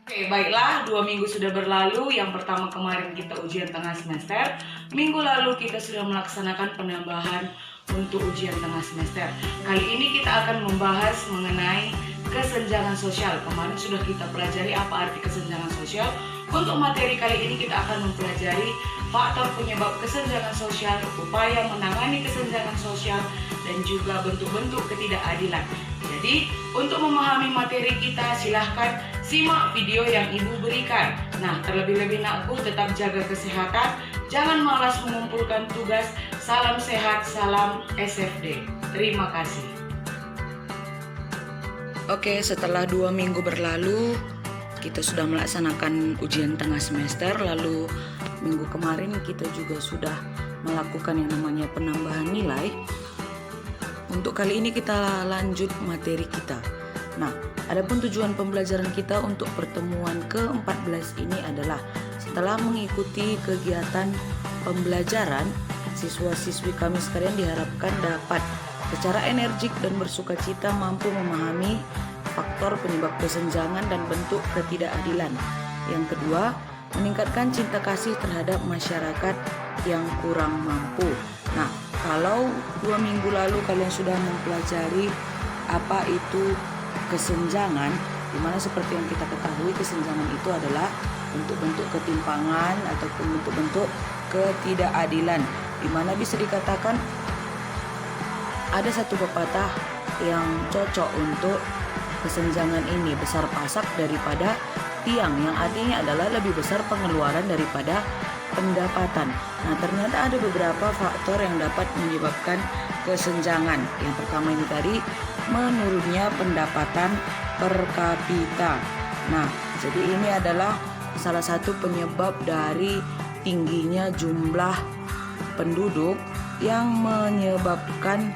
Oke, baiklah, 2 minggu sudah berlalu. Yang pertama kemarin kita ujian tengah semester. Minggu lalu kita sudah melaksanakan penambahan untuk ujian tengah semester. Kali ini kita akan membahas mengenai kesenjangan sosial. Kemarin sudah kita pelajari apa arti kesenjangan sosial. Untuk materi kali ini kita akan mempelajari faktor penyebab kesenjangan sosial, upaya menangani kesenjangan sosial, dan juga bentuk-bentuk ketidakadilan. Jadi, untuk memahami materi kita, silahkan simak video yang Ibu berikan. Nah, terlebih-lebih nakku, tetap jaga kesehatan, jangan malas mengumpulkan tugas. Salam sehat, salam SFD. Terima kasih. Oke, setelah 2 minggu berlalu, kita sudah melaksanakan ujian tengah semester. Lalu minggu kemarin kita juga sudah melakukan yang namanya penambahan nilai. Untuk kali ini kita lanjut materi kita. Nah, adapun tujuan pembelajaran kita untuk pertemuan ke-14 ini adalah setelah mengikuti kegiatan pembelajaran, siswa-siswi kami sekalian diharapkan dapat secara energik dan bersukacita mampu memahami faktor penyebab kesenjangan dan bentuk ketidakadilan. Yang kedua, meningkatkan cinta kasih terhadap masyarakat yang kurang mampu. Nah, kalau 2 minggu lalu kalian sudah mempelajari apa itu kesenjangan, dimana seperti yang kita ketahui kesenjangan itu adalah bentuk-bentuk ketimpangan ataupun bentuk-bentuk ketidakadilan, dimana bisa dikatakan ada satu pepatah yang cocok untuk kesenjangan ini, besar pasak daripada tiang, yang artinya adalah lebih besar pengeluaran daripada pendapatan. Nah, ternyata ada beberapa faktor yang dapat menyebabkan kesenjangan. Yang pertama ini tadi, menurunnya pendapatan per kapita. Nah, jadi ini adalah salah satu penyebab dari tingginya jumlah penduduk yang menyebabkan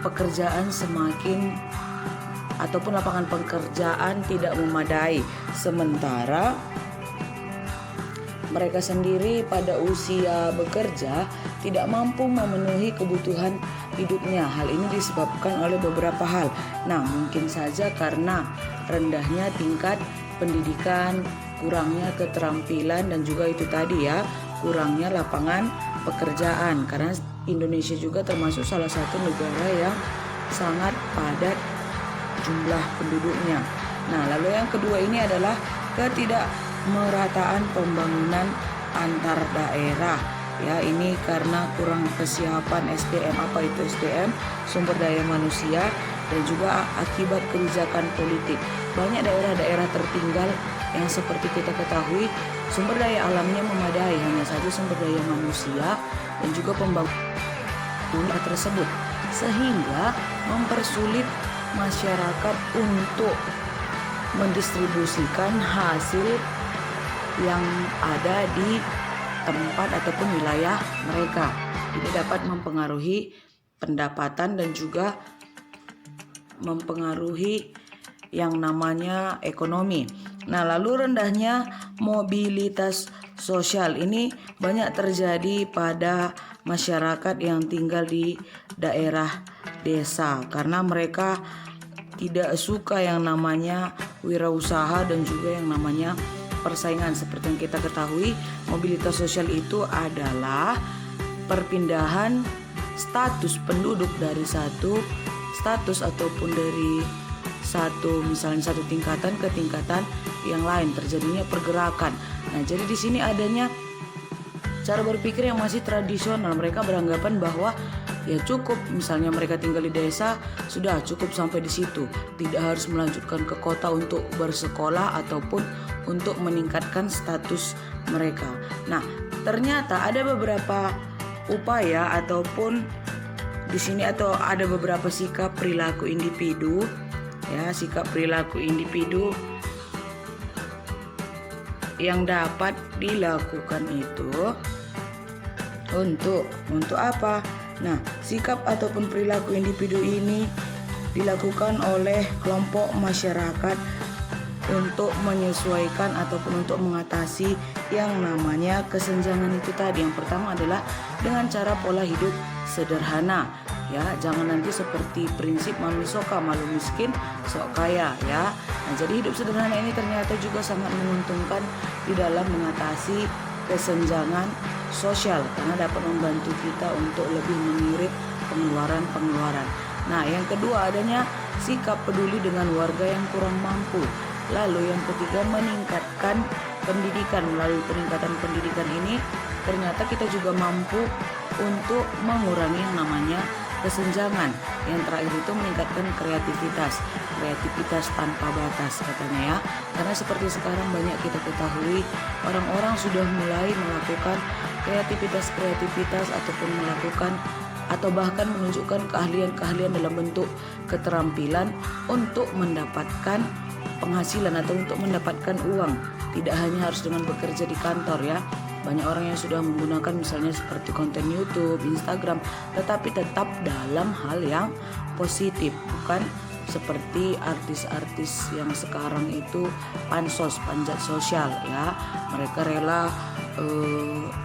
pekerjaan semakin ataupun lapangan pekerjaan tidak memadai, sementara mereka sendiri pada usia bekerja tidak mampu memenuhi kebutuhan hidupnya. Hal ini disebabkan oleh beberapa hal. Nah, mungkin saja karena rendahnya tingkat pendidikan, kurangnya keterampilan, dan juga itu tadi ya, kurangnya lapangan pekerjaan. Karena Indonesia juga termasuk salah satu negara yang sangat padat jumlah penduduknya. Nah, lalu yang kedua ini adalah ketidakmerataan pembangunan antar daerah. Ya, ini karena kurang kesiapan SDM. Apa itu SDM? Sumber daya manusia, dan juga akibat kebijakan politik. Banyak daerah-daerah tertinggal yang seperti kita ketahui sumber daya alamnya memadai, hanya saja sumber daya manusia dan juga pembangunan tersebut, sehingga mempersulit masyarakat untuk mendistribusikan hasil yang ada di tempat ataupun wilayah mereka. Ini dapat mempengaruhi pendapatan dan juga mempengaruhi yang namanya ekonomi. Nah, lalu rendahnya mobilitas sosial ini banyak terjadi pada masyarakat yang tinggal di daerah desa karena mereka tidak suka yang namanya wirausaha dan juga yang namanya persaingan. Seperti yang kita ketahui, mobilitas sosial itu adalah perpindahan status penduduk dari satu status ataupun dari misalnya satu tingkatan ke tingkatan yang lain, terjadinya pergerakan. Nah, jadi di sini adanya cara berpikir yang masih tradisional. Mereka beranggapan bahwa ya cukup, misalnya mereka tinggal di desa, sudah cukup sampai di situ, tidak harus melanjutkan ke kota untuk bersekolah ataupun untuk meningkatkan status mereka. Nah, ternyata ada beberapa upaya ataupun di sini atau ada beberapa sikap perilaku individu, ya, sikap perilaku individu yang dapat dilakukan itu untuk apa? Nah, sikap ataupun perilaku individu ini dilakukan oleh kelompok masyarakat untuk menyesuaikan ataupun untuk mengatasi yang namanya kesenjangan itu tadi. Yang pertama adalah dengan cara pola hidup sederhana, ya. Jangan nanti seperti prinsip mamisoka, malu miskin sok kaya ya. Nah, jadi hidup sederhana ini ternyata juga sangat menguntungkan di dalam mengatasi kesenjangan sosial karena dapat membantu kita untuk lebih mengirit pengeluaran. Nah, yang kedua adanya sikap peduli dengan warga yang kurang mampu. Lalu yang ketiga meningkatkan pendidikan. Melalui peningkatan pendidikan ini ternyata kita juga mampu untuk mengurangi yang namanya kesenjangan. Yang terakhir itu meningkatkan kreativitas tanpa batas katanya ya. Karena seperti sekarang banyak kita ketahui orang-orang sudah mulai melakukan kreativitas ataupun melakukan atau bahkan menunjukkan keahlian dalam bentuk keterampilan untuk mendapatkan penghasilan atau untuk mendapatkan uang. Tidak hanya harus dengan bekerja di kantor ya. Banyak orang yang sudah menggunakan misalnya seperti konten YouTube, Instagram, tetapi tetap dalam hal yang positif, bukan seperti artis-artis yang sekarang itu panjat sosial ya. Mereka rela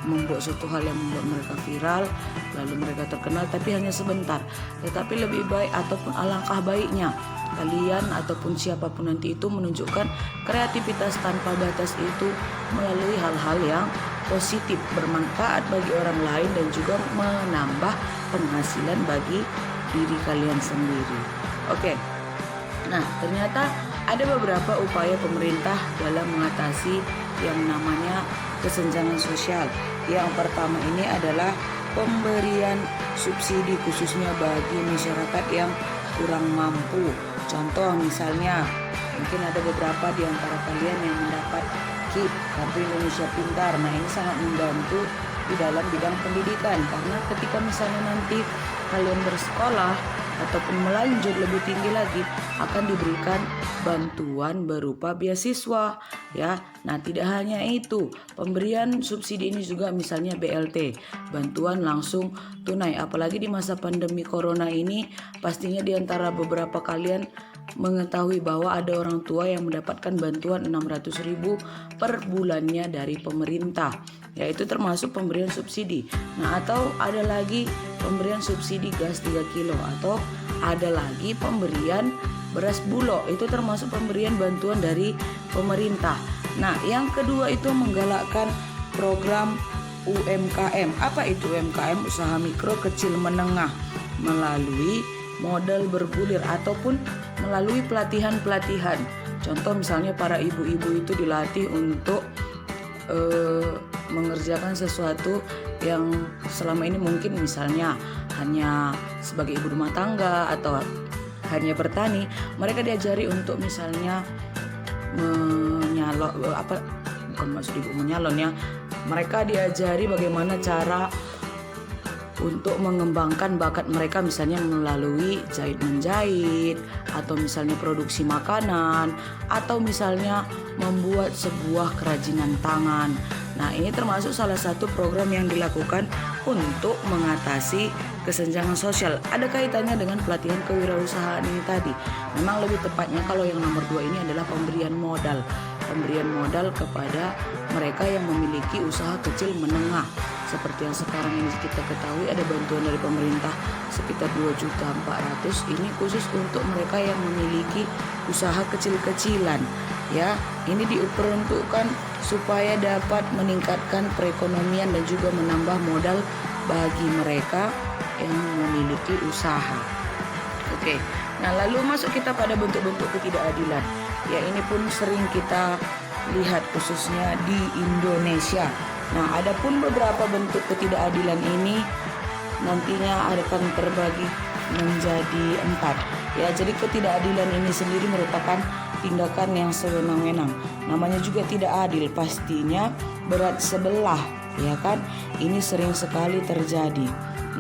membuat suatu hal yang membuat mereka viral, lalu mereka terkenal tapi hanya sebentar. Tetapi lebih baik ataupun alangkah baiknya kalian ataupun siapapun nanti itu menunjukkan kreativitas tanpa batas itu melalui hal-hal yang positif, bermanfaat bagi orang lain dan juga menambah penghasilan bagi diri kalian sendiri. Oke. Nah, ternyata ada beberapa upaya pemerintah dalam mengatasi yang namanya kesenjangan sosial. Yang pertama ini adalah pemberian subsidi khususnya bagi masyarakat yang kurang mampu. Contoh misalnya, mungkin ada beberapa di antara kalian yang mendapat KIP, Kartu Indonesia Pintar. Nah, ini sangat membantu di dalam bidang pendidikan karena ketika misalnya nanti kalian bersekolah ataupun melanjut lebih tinggi lagi akan diberikan bantuan berupa beasiswa ya. Nah, tidak hanya itu, pemberian subsidi ini juga misalnya BLT, bantuan langsung tunai. Apalagi di masa pandemi corona ini, pastinya di antara beberapa kalian mengetahui bahwa ada orang tua yang mendapatkan bantuan 600.000 per bulannya dari pemerintah, yaitu termasuk pemberian subsidi. Nah, atau ada lagi pemberian subsidi gas 3 kilo, atau ada lagi pemberian beras bulog, itu termasuk pemberian bantuan dari pemerintah. Nah, yang kedua itu menggalakkan program UMKM. Apa itu UMKM? Usaha mikro kecil menengah, melalui modal bergulir ataupun melalui pelatihan. Contoh misalnya para ibu-ibu itu dilatih untuk mengerjakan sesuatu yang selama ini mungkin misalnya hanya sebagai ibu rumah tangga atau hanya bertani. Mereka diajari untuk misalnya menyalon ya. Mereka diajari bagaimana cara untuk mengembangkan bakat mereka, misalnya melalui jahit-menjahit, atau misalnya produksi makanan, atau misalnya membuat sebuah kerajinan tangan. Nah, ini termasuk salah satu program yang dilakukan untuk mengatasi kesenjangan sosial. Ada kaitannya dengan pelatihan kewirausahaan ini tadi. Memang lebih tepatnya kalau yang nomor 2 ini adalah pemberian modal kepada mereka yang memiliki usaha kecil menengah. Seperti yang sekarang ini kita ketahui ada bantuan dari pemerintah sekitar 2.400.000. Ini khusus untuk mereka yang memiliki usaha kecil-kecilan ya. Ini diperuntukkan supaya dapat meningkatkan perekonomian dan juga menambah modal bagi mereka yang memiliki usaha. Oke. Nah, lalu masuk kita pada bentuk-bentuk ketidakadilan. Ya, ini pun sering kita lihat khususnya di Indonesia. Nah, adapun beberapa bentuk ketidakadilan ini nantinya akan terbagi menjadi 4. Ya, jadi ketidakadilan ini sendiri merupakan tindakan yang sewenang-wenang. Namanya juga tidak adil, pastinya berat sebelah, ya kan? Ini sering sekali terjadi.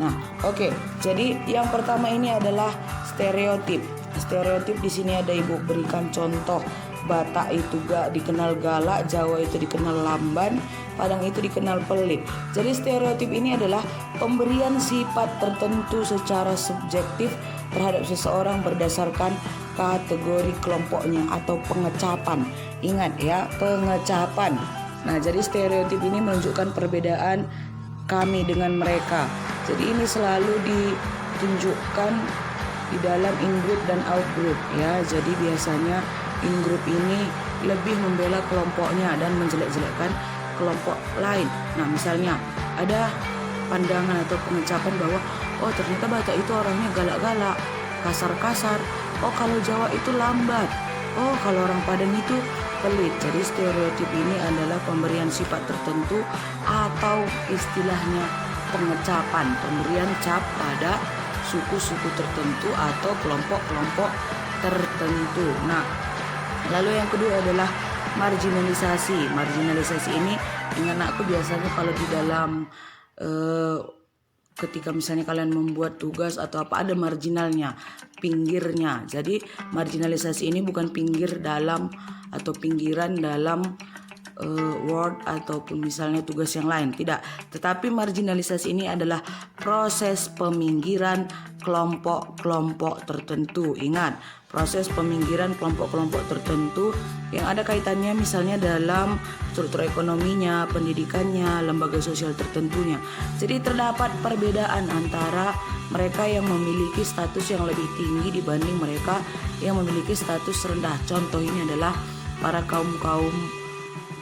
Nah, oke. Jadi yang pertama ini adalah stereotip. Stereotip di sini ada Ibu berikan contoh. Batak itu gak dikenal galak, Jawa itu dikenal lamban, Padang itu dikenal pelit. Jadi stereotip ini adalah pemberian sifat tertentu secara subjektif terhadap seseorang berdasarkan kategori kelompoknya atau pengecapan. Ingat ya, pengecapan. Nah, jadi stereotip ini menunjukkan perbedaan kami dengan mereka. Jadi ini selalu tunjukkan di dalam in-group dan out-group ya. Jadi biasanya in-group ini lebih membela kelompoknya dan menjelek-jelekkan kelompok lain. Nah, misalnya ada pandangan atau pengucapan bahwa oh ternyata Batak itu orangnya galak-galak, kasar-kasar. Oh kalau Jawa itu lambat. Oh kalau orang Padang itu pelit. Jadi stereotip ini adalah pemberian sifat tertentu atau istilahnya pengecapan, pemberian cap pada suku-suku tertentu atau kelompok-kelompok tertentu. Nah, lalu yang kedua adalah marginalisasi. Marginalisasi ini ingat aku biasanya kalau di dalam ketika misalnya kalian membuat tugas atau apa ada marginalnya, pinggirnya. Jadi marginalisasi ini bukan pinggir dalam atau pinggiran dalam word ataupun misalnya tugas yang lain, tidak. Tetapi marginalisasi ini adalah proses peminggiran kelompok-kelompok tertentu. Ingat, proses peminggiran kelompok-kelompok tertentu yang ada kaitannya misalnya dalam struktur ekonominya, pendidikannya, lembaga sosial tertentunya. Jadi terdapat perbedaan antara mereka yang memiliki status yang lebih tinggi dibanding mereka yang memiliki status rendah. Contoh ini adalah para kaum-kaum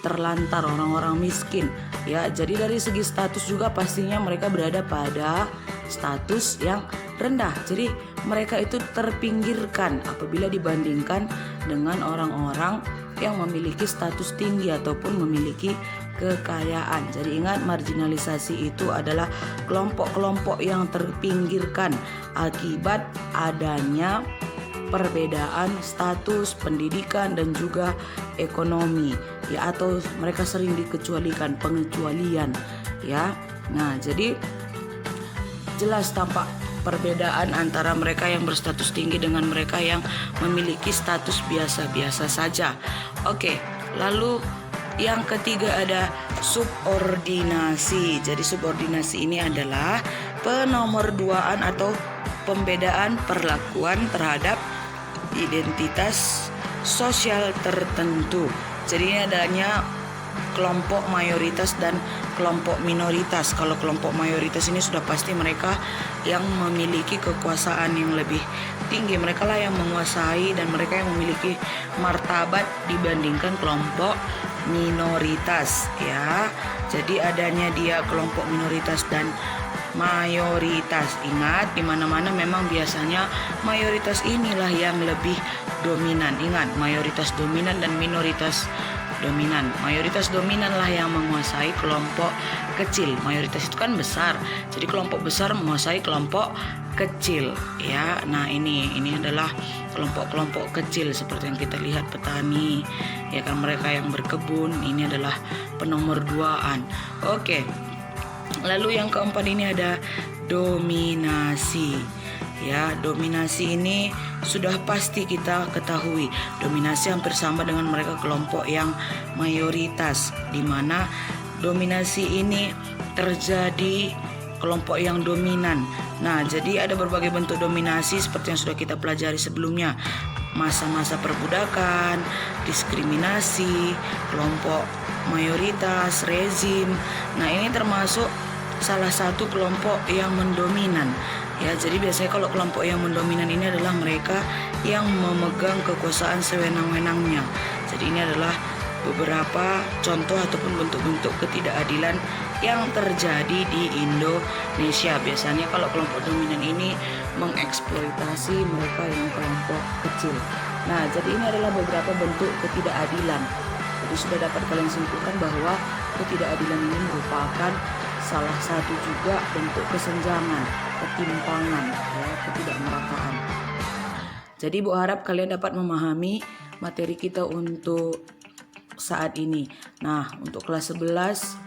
terlantar, orang-orang miskin ya. Jadi dari segi status juga pastinya mereka berada pada status yang rendah. Jadi mereka itu terpinggirkan apabila dibandingkan dengan orang-orang yang memiliki status tinggi ataupun memiliki kekayaan. Jadi ingat, marginalisasi itu adalah kelompok-kelompok yang terpinggirkan akibat adanya perbedaan status, pendidikan dan juga ekonomi ya, atau mereka sering dikecualikan, pengecualian ya. Nah, jadi jelas tampak perbedaan antara mereka yang berstatus tinggi dengan mereka yang memiliki status biasa-biasa saja. Oke, lalu yang ketiga ada subordinasi. Jadi subordinasi ini adalah penomorduaan atau pembedaan perlakuan terhadap identitas sosial tertentu. Jadi ini adanya kelompok mayoritas dan kelompok minoritas. Kalau kelompok mayoritas ini sudah pasti mereka yang memiliki kekuasaan yang lebih tinggi. Mereka lah yang menguasai dan mereka yang memiliki martabat dibandingkan kelompok minoritas ya. Jadi adanya dia kelompok minoritas dan mayoritas. Ingat, di mana-mana memang biasanya mayoritas inilah yang lebih dominan. Ingat, mayoritas dominan dan minoritas dominan. Mayoritas dominan lah yang menguasai kelompok kecil. Mayoritas itu kan besar. Jadi kelompok besar menguasai kelompok kecil ya. Nah, ini adalah kelompok-kelompok kecil seperti yang kita lihat petani ya kan, mereka yang berkebun. Ini adalah penomorduaan. Oke. Lalu yang keempat ini ada dominasi. Ya, dominasi ini sudah pasti kita ketahui. Dominasi hampir sama dengan mereka kelompok yang mayoritas, di mana dominasi ini terjadi kelompok yang dominan. Nah, jadi ada berbagai bentuk dominasi seperti yang sudah kita pelajari sebelumnya. Masa-masa perbudakan, diskriminasi, kelompok mayoritas, rezim. Nah, ini termasuk salah satu kelompok yang mendominan. Ya, jadi biasanya kalau kelompok yang mendominan ini adalah mereka yang memegang kekuasaan sewenang-wenangnya. Jadi ini adalah beberapa contoh ataupun bentuk-bentuk ketidakadilan yang terjadi di Indonesia. Biasanya kalau kelompok dominan ini mengeksploitasi mereka yang kelompok kecil. Nah, jadi ini adalah beberapa bentuk ketidakadilan. Jadi sudah dapat kalian simpulkan bahwa ketidakadilan ini merupakan salah satu juga bentuk kesenjangan, ketimpangan, ya, ketidakmerataan. Jadi Bu harap kalian dapat memahami materi kita untuk saat ini. Nah, untuk kelas 11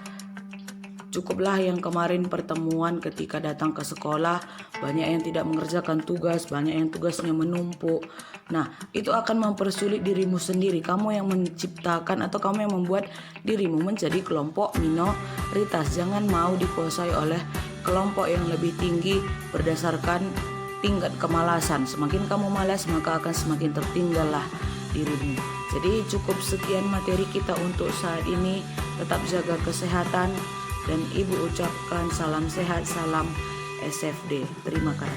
cukuplah yang kemarin pertemuan ketika datang ke sekolah, banyak yang tidak mengerjakan tugas, banyak yang tugasnya menumpuk. Nah, itu akan mempersulit dirimu sendiri. Kamu yang menciptakan atau kamu yang membuat dirimu menjadi kelompok minoritas. Jangan mau dikuasai oleh kelompok yang lebih tinggi berdasarkan tingkat kemalasan. Semakin kamu malas, maka akan semakin tertinggallah dirimu. Jadi cukup sekian materi kita untuk saat ini. Tetap jaga kesehatan dan Ibu ucapkan salam sehat, salam SFD. Terima kasih.